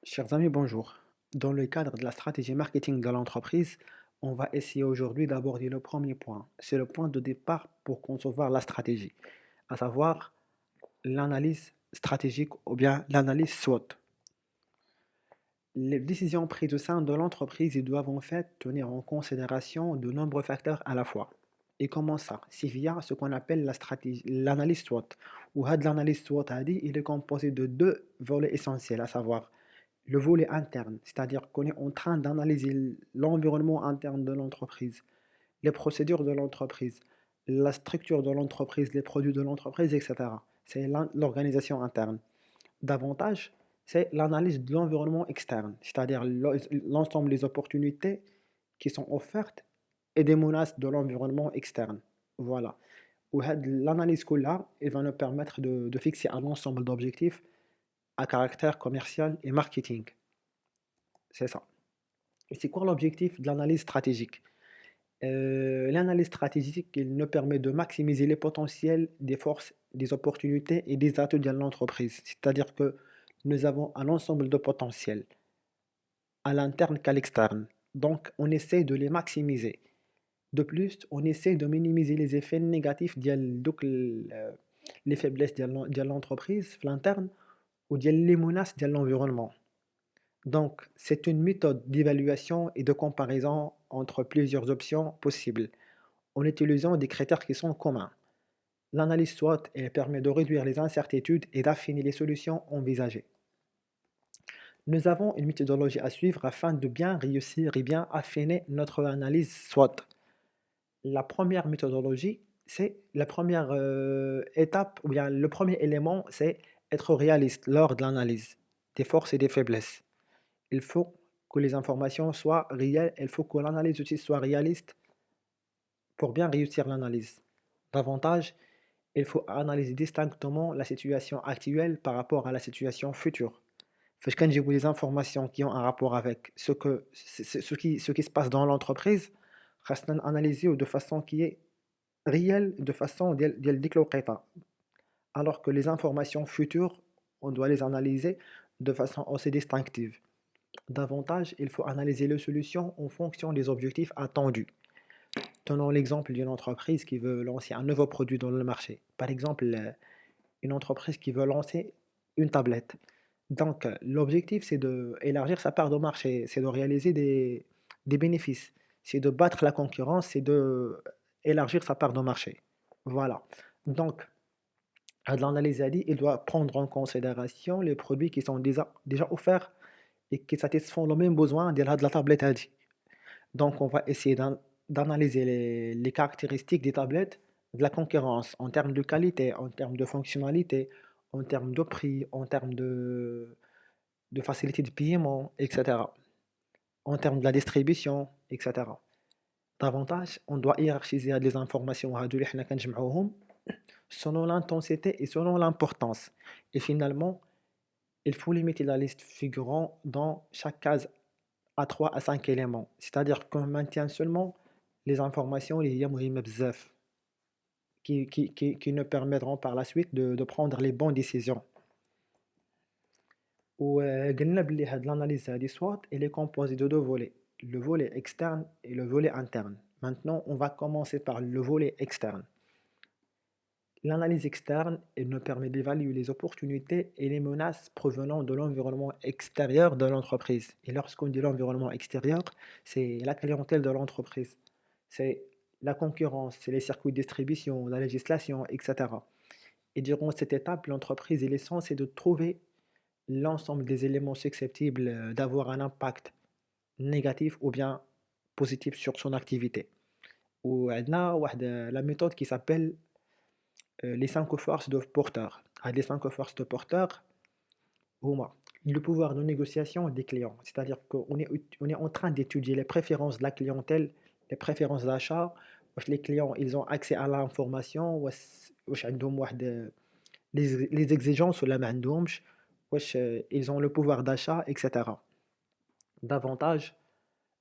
Chers amis, bonjour. Dans le cadre de la stratégie marketing de l'entreprise, on va essayer aujourd'hui d'aborder le premier point. C'est le point de départ pour concevoir la stratégie, à savoir l'analyse stratégique ou bien l'analyse SWOT. Les décisions prises au sein de l'entreprise ils doivent en fait tenir en considération de nombreux facteurs à la fois. Et comment ça? C'est via ce qu'on appelle la stratégie, l'analyse SWOT. Ou l'analyse SWOT a dit, il est composé de deux volets essentiels, à savoir le volet interne, c'est-à-dire qu'on est en train d'analyser l'environnement interne de l'entreprise, les procédures de l'entreprise, la structure de l'entreprise, les produits de l'entreprise, etc. C'est l'organisation interne. Davantage, c'est l'analyse de l'environnement externe, c'est-à-dire l'ensemble des opportunités qui sont offertes et des menaces de l'environnement externe. Voilà. L'analyse là, elle va nous permettre de fixer un ensemble d'objectifs à caractère commercial et marketing. C'est ça. Et c'est quoi l'objectif de l'analyse stratégique? L'analyse stratégique, il nous permet de maximiser les potentiels des forces, des opportunités et des atouts de l'entreprise. C'est-à-dire que nous avons un ensemble de potentiels, à l'interne qu'à l'externe. Donc, on essaie de les maximiser. De plus, on essaie de minimiser les effets négatifs les faiblesses de l'entreprise, l'interne, ou les menaces de l'environnement. Donc, c'est une méthode d'évaluation et de comparaison entre plusieurs options possibles, en utilisant des critères qui sont communs. L'analyse SWOT elle permet de réduire les incertitudes et d'affiner les solutions envisagées. Nous avons une méthodologie à suivre afin de bien réussir et bien affiner notre analyse SWOT. La première méthodologie, c'est la première étape, ou bien le premier élément, c'est être réaliste lors de l'analyse des forces et des faiblesses. Il faut que les informations soient réelles, il faut que l'analyse aussi soit réaliste pour bien réussir l'analyse. Davantage, il faut analyser distinctement la situation actuelle par rapport à la situation future. Quand j'ai des informations qui ont un rapport avec ce qui se passe dans l'entreprise, reste analysé de façon qui est réelle, de façon ديال ديك الوقيته. Alors que les informations futures, on doit les analyser de façon aussi distinctive. Davantage, il faut analyser les solutions en fonction des objectifs attendus. Tenons l'exemple d'une entreprise qui veut lancer un nouveau produit dans le marché. Par exemple, une entreprise qui veut lancer une tablette. Donc, l'objectif, c'est d'élargir sa part de marché, c'est de réaliser des bénéfices, c'est de battre la concurrence, c'est de élargir sa part de marché. Voilà. Donc, à de l'analyse a dit, il doit prendre en considération les produits qui sont déjà offerts et qui satisfont le même besoin de la tablette a dit. Donc, on va essayer d'analyser les caractéristiques des tablettes de la concurrence en termes de qualité, en termes de fonctionnalité, en termes de prix, en termes de facilité de paiement, etc. En termes de la distribution, etc. Davantage, on doit hiérarchiser les informations هادو اللي حنا كنجمعوهم selon l'intensité et selon l'importance. Et finalement, il faut limiter la liste figurant dans chaque case à 3 à 5 éléments. C'est-à-dire qu'on maintient seulement les informations اللي هي مهمة بزاف qui nous permettront par la suite de prendre les bonnes décisions. وقلنا بلي هاد l'analyse هادي SWOT elle est composée de deux volets, le volet externe et le volet interne. Maintenant, on va commencer par le volet externe. L'analyse externe, elle nous permet d'évaluer les opportunités et les menaces provenant de l'environnement extérieur de l'entreprise. Et lorsqu'on dit l'environnement extérieur, c'est la clientèle de l'entreprise, c'est la concurrence, c'est les circuits de distribution, la législation, etc. Et durant cette étape, l'entreprise elle est censée de trouver l'ensemble des éléments susceptibles d'avoir un impact négatif ou bien positif sur son activité. وعندنا la méthode qui s'appelle les 5 forces de Porter. Les 5 forces de Porter, هما le pouvoir de négociation des clients. C'est-à-dire on est en train d'étudier les préférences de la clientèle, les préférences d'achat. Les clients ils ont accès à l'information. واش عندهم les exigences ولا ما عندهمش. Ils ont le pouvoir d'achat, etc. Davantage,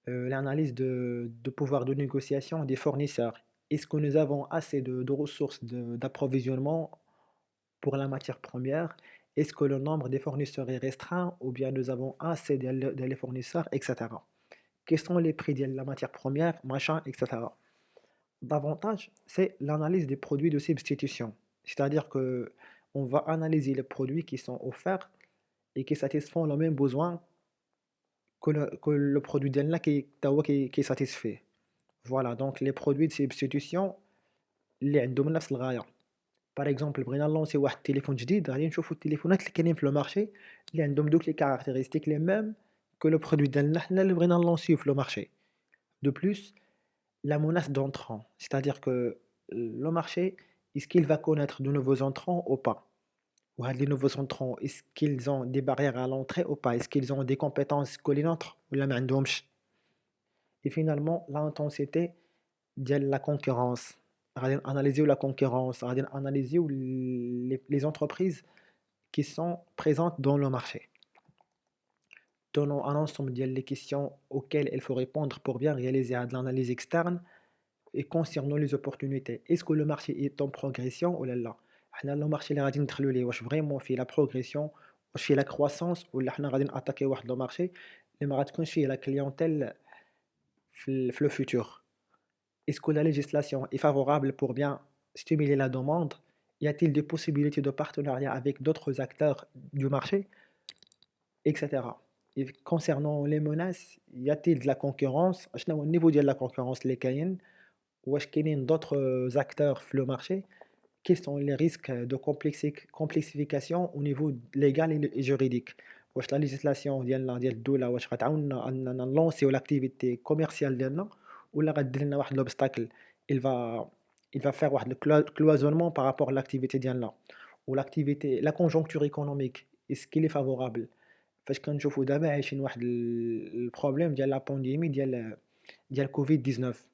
l'analyse de pouvoir de négociation des fournisseurs. Est-ce que nous avons assez de ressources d'approvisionnement pour la matière première? Est-ce que le nombre des fournisseurs est restreint ou bien nous avons assez de fournisseurs, etc. Quels sont les prix de la matière première, machin, etc. Davantage, c'est l'analyse des produits de substitution. C'est-à-dire que on va analyser les produits qui sont offerts et qui satisfont le même besoin que le produit d'Elna qui est satisfait. Voilà, donc les produits de substitution, اللي عندهم نفس الغاية. Par exemple, بغينا نلونسي واحد التليفون جديد غادي نشوفوا التليفونات اللي كاينين في المارشي اللي عندهم دوك لي كارactéristiques les mêmes que le produit ديالنا حنا اللي بغينا نلونسيو في لو مارشي. De plus, la menace d'entrant, c'est-à-dire que le marché, est-ce qu'il va connaître de nouveaux entrants ou pas? Ou les nouveaux entrants, est-ce qu'ils ont des barrières à l'entrée ou pas? Est-ce qu'ils ont des compétences que les nôtres ou la معندهمش? Et finalement, l'intensité de la concurrence. غادي analyser la concurrence, غادي analyser les entreprises qui sont présentes dans le marché. Donnons un ensemble de questions auxquelles il faut répondre pour bien réaliser de l'analyse externe et concernant les opportunités. Est-ce que le marché est en progression ou là? حنا le marché اللي غادي ندخلوا ليه واش vraiment فيه la progression واش فيه la croissance ولا حنا غادي ناتاكي واحد لو marché اللي ما غاتكونش فيه la clientèle في le futur. Est-ce que la législation est favorable pour bien stimuler la demande? Y a-t-il des possibilités de partenariat avec d'autres acteurs du marché, etc. Et concernant les menaces, y a-t-il de la concurrence? شنو هو النيفو ديال la concurrence اللي كاين؟ واش كاينين d'autres acteurs في le marché? Quels sont les risques de complexification au niveau légal et juridique? واش la législation ديال الدولة واش غتعاوننا أننا نلونسيو l'activité commerciale ديالنا ولا غدير لنا واحد l'obstacle il va il va faire واحد cloisonnement par rapport à l'activité ديالنا ou l'activité la conjoncture économique est-ce qu'il est favorable فاش كنشوفوا دابا عايشين واحد البروبليم ديال لا بانديمي ديال كوفيد 19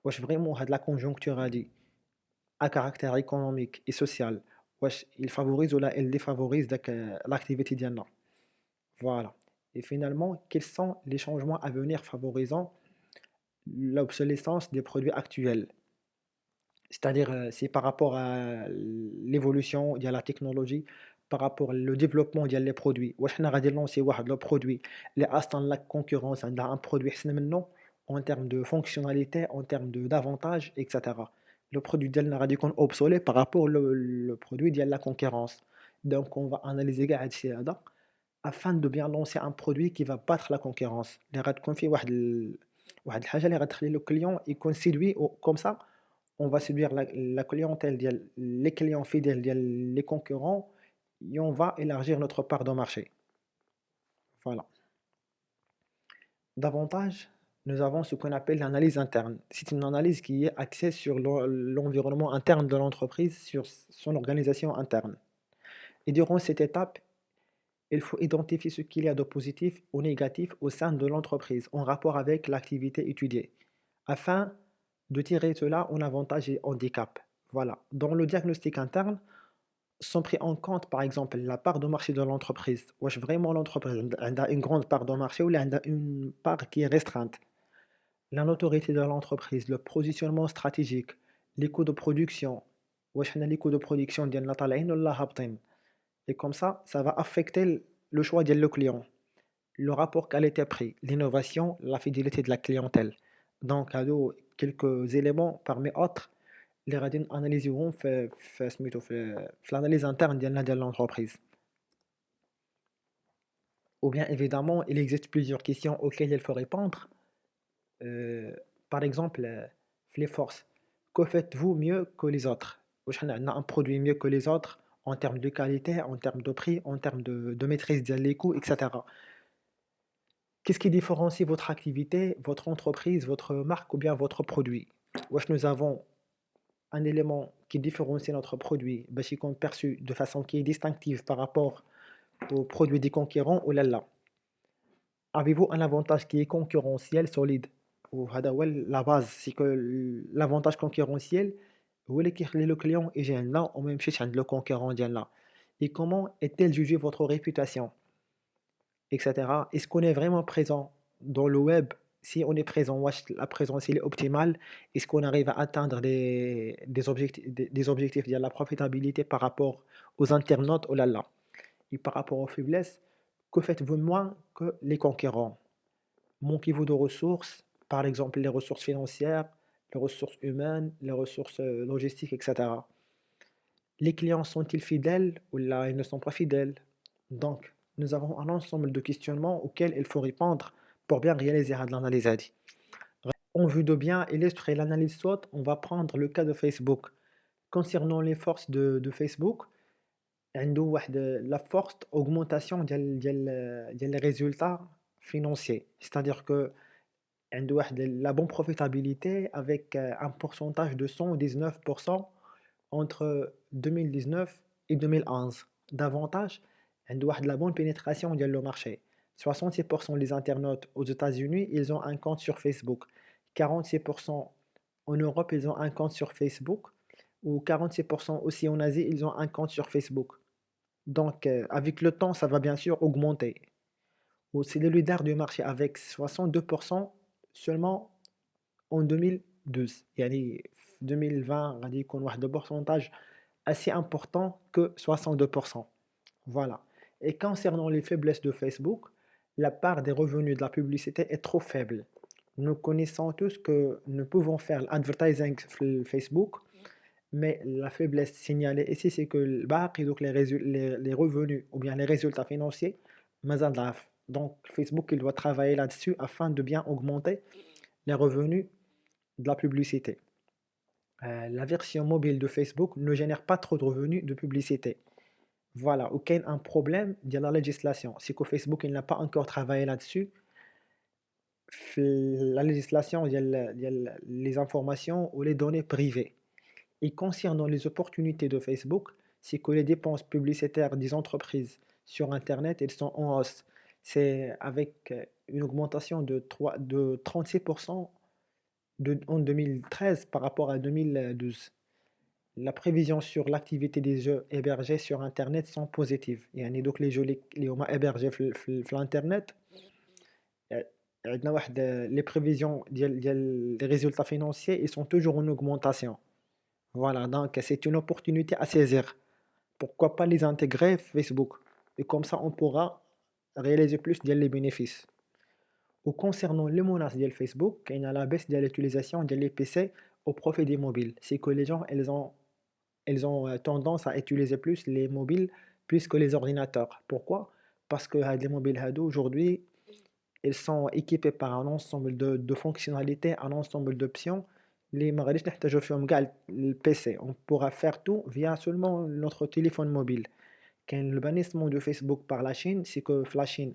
واش فريمون هاد لا conjoncture هادي à caractère économique et social واش il favorise ou là il défavorise l'activité ديالنا. Voilà. Et finalement, quels sont les changements à venir favorisant l'obsolescence des produits actuels? C'est-à-dire, c'est par rapport à l'évolution de la technologie, par rapport au développement des produits. واش حنا غادي نلونسي واحد لو produit اللي أصلًا la concurrence عندها un produit أحسن منه en termes de fonctionnalité, en termes d'avantages, etc. Le produit ديالنا غادي يكون obsolète par rapport le produit ديال la concurrence. Donc on va analyser كاع هادشي هذا afin de bien lancer un produit qui va battre la concurrence. اللي غتكون فيه واحد الحاجة اللي غتخلي le client يكون séduit comme ça on va séduire la clientèle les clients fidèles les concurrents et on va élargir notre part de marché. Voilà. Davantage, nous avons ce qu'on appelle l'analyse interne. C'est une analyse qui est axée sur l'environnement interne de l'entreprise, sur son organisation interne. Et durant cette étape, il faut identifier ce qu'il y a de positif ou négatif au sein de l'entreprise en rapport avec l'activité étudiée, afin de tirer cela en avantage et handicap. Voilà. Dans le diagnostic interne, sont pris en compte, par exemple, la part de marché de l'entreprise. Wesh vraiment l'entreprise a une grande part de marché ou elle a une part qui est restreinte. La notoriété de l'entreprise, le positionnement stratégique, les coûts de production. Wesh حنا les coûts de production ديالنا طالعين ولا هابطين. Et comme ça va affecter le choix du client. Le rapport qualité-prix, l'innovation, la fidélité de la clientèle. Donc, quelques éléments parmi autres اللي غادي ناناليزيوهم في سميتو في l'analyse interne ديال l'entreprise. Ou bien évidemment, il existe plusieurs questions auxquelles il faut répondre. Par exemple, les forces. Que faites-vous mieux que les autres? واش حنا عندنا un produit mieux que les autres en termes de qualité, en termes de prix, en termes de maîtrise des coûts, etc. Qu'est-ce qui différencie votre activité, votre entreprise, votre marque ou bien votre produit? Wesh nous avons un élément qui différencie notre produit, باش يكون perçu de façon qui est distinctive par rapport aux produits des concurrents ou là. Avez-vous un avantage qui est concurrentiel solide? وهذا هو la base, c'est que l'avantage concurrentiel هو اللي كيخلي le client يجي عندنا وما يمشيش عند le concurrent ديالنا. Et comment est-elle jugée votre réputation, etc. Est-ce qu'on est vraiment présent dans le web? Si on est présent, wesh la présence elle est optimale. Est-ce qu'on arrive à atteindre des objectifs de la profitabilité par rapport aux internautes? Oh là là. et par rapport aux faiblesses, que faites-vous de moins que les concurrents? Manquez-vous de ressources, par exemple les ressources financières, les ressources humaines, les ressources logistiques, etc. Les clients sont-ils fidèles ou là ils ne sont pas fidèles? Donc, nous avons un ensemble de questionnements auxquels il faut répondre pour bien réaliser de l'analyse ADI. En vue de bien illustrer l'analyse SWOT, on va prendre le cas de Facebook. Concernant les forces de Facebook, عنده واحد la forte augmentation ديال les résultats financiers. C'est-à-dire que عنده واحد la bonne profitabilité avec un pourcentage de 119% entre 2019 et 2011. Davantage, عنده واحد la bonne pénétration ديال le marché. 66% des internautes aux États-Unis, ils ont un compte sur Facebook. 46% en Europe, ils ont un compte sur Facebook. Ou 46% aussi en Asie, ils ont un compte sur Facebook. Donc, avec le temps, ça va bien sûr augmenter. Ou c'est le leader du marché avec 62% seulement en 2012. يعني في 2020 غادي يكون واحد le pourcentage assez important que 62%. Voilà. Et concernant les faiblesses de Facebook, la part des revenus de la publicité est trop faible. Nous connaissons tous que nous pouvons faire l'advertising sur Facebook, mais la faiblesse signalée ici, c'est que donc les revenus ou bien les résultats financiers, مازال ضعف. Donc Facebook, il doit travailler là-dessus afin de bien augmenter les revenus de la publicité. La version mobile de Facebook ne génère pas trop de revenus de publicité. Voilà, aucun un problème de la législation. C'est que Facebook il n'a pas encore travaillé là-dessus. La législation, les informations ou les données privées. Et concernant les opportunités de Facebook, c'est que les dépenses publicitaires des entreprises sur Internet, elles sont en hausse. C'est avec une augmentation de 36% en 2013 par rapport à 2012. La prévision sur l'activité des jeux hébergés sur Internet sont positives. يعني دوك les jeux اللي هما hébergés في الانترنت عندنا واحد les prévisions ديال les résultats financiers ils sont toujours en augmentation. Voilà, donc c'est une opportunité à saisir. Pourquoi pas les intégrer Facebook? Et comme ça on pourra réaliser plus les bénéfices. Ou concernant les menaces de Facebook, il y a la baisse de l'utilisation des PC au profit des mobiles. C'est que les gens elles ont tendance à utiliser plus les mobiles plus que les ordinateurs. Pourquoi? Parce que les mobiles aujourd'hui, ils sont équipés par un ensemble de fonctionnalités, un ensemble d'options. Les مغاديش نحتاجو فيهم كاع le PC. On pourra faire tout via seulement notre téléphone mobile. كاين le bannissement de Facebook par la Chine, c'est que في la Chine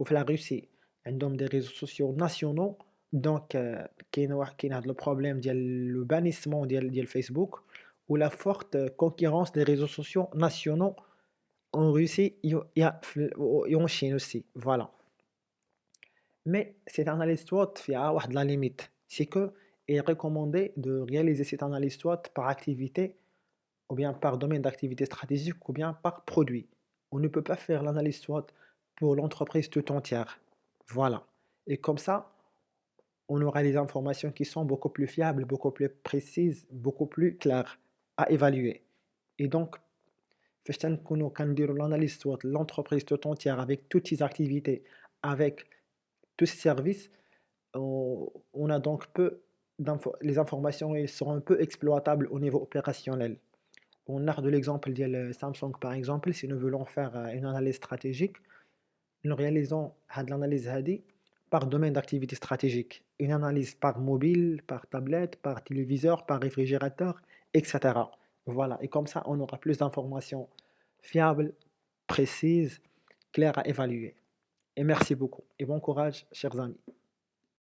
ou في la Russie عندهم des réseaux sociaux nationaux. Donc كاين هذا le problème ديال le bannissement ديال Facebook ou la forte concurrence des réseaux sociaux nationaux en Russie et en Chine aussi. Voilà. Mais cette analyse SWOT a la limite. C'est que il est recommandé de réaliser cette analyse SWOT par activité, ou bien par domaine d'activité stratégique, ou bien par produit. On ne peut pas faire l'analyse SWOT pour l'entreprise tout entière. Voilà. Et comme ça, on aura des informations qui sont beaucoup plus fiables, beaucoup plus précises, beaucoup plus claires à évaluer. Et donc, فاش تنكونوا كنديروا l'analyse SWOT l'entreprise tout entière avec toutes ses activités, avec tous ses services, on a donc les informations elles seront un peu exploitables au niveau opérationnel. On a de l'exemple de Samsung par exemple, si nous voulons faire une analyse stratégique, nous réalisons l'analyse par domaine d'activité stratégique. Une analyse par mobile, par tablette, par téléviseur, par réfrigérateur, etc. Voilà, et comme ça, on aura plus d'informations fiables, précises, claires à évaluer. Et merci beaucoup. Et bon courage, chers amis.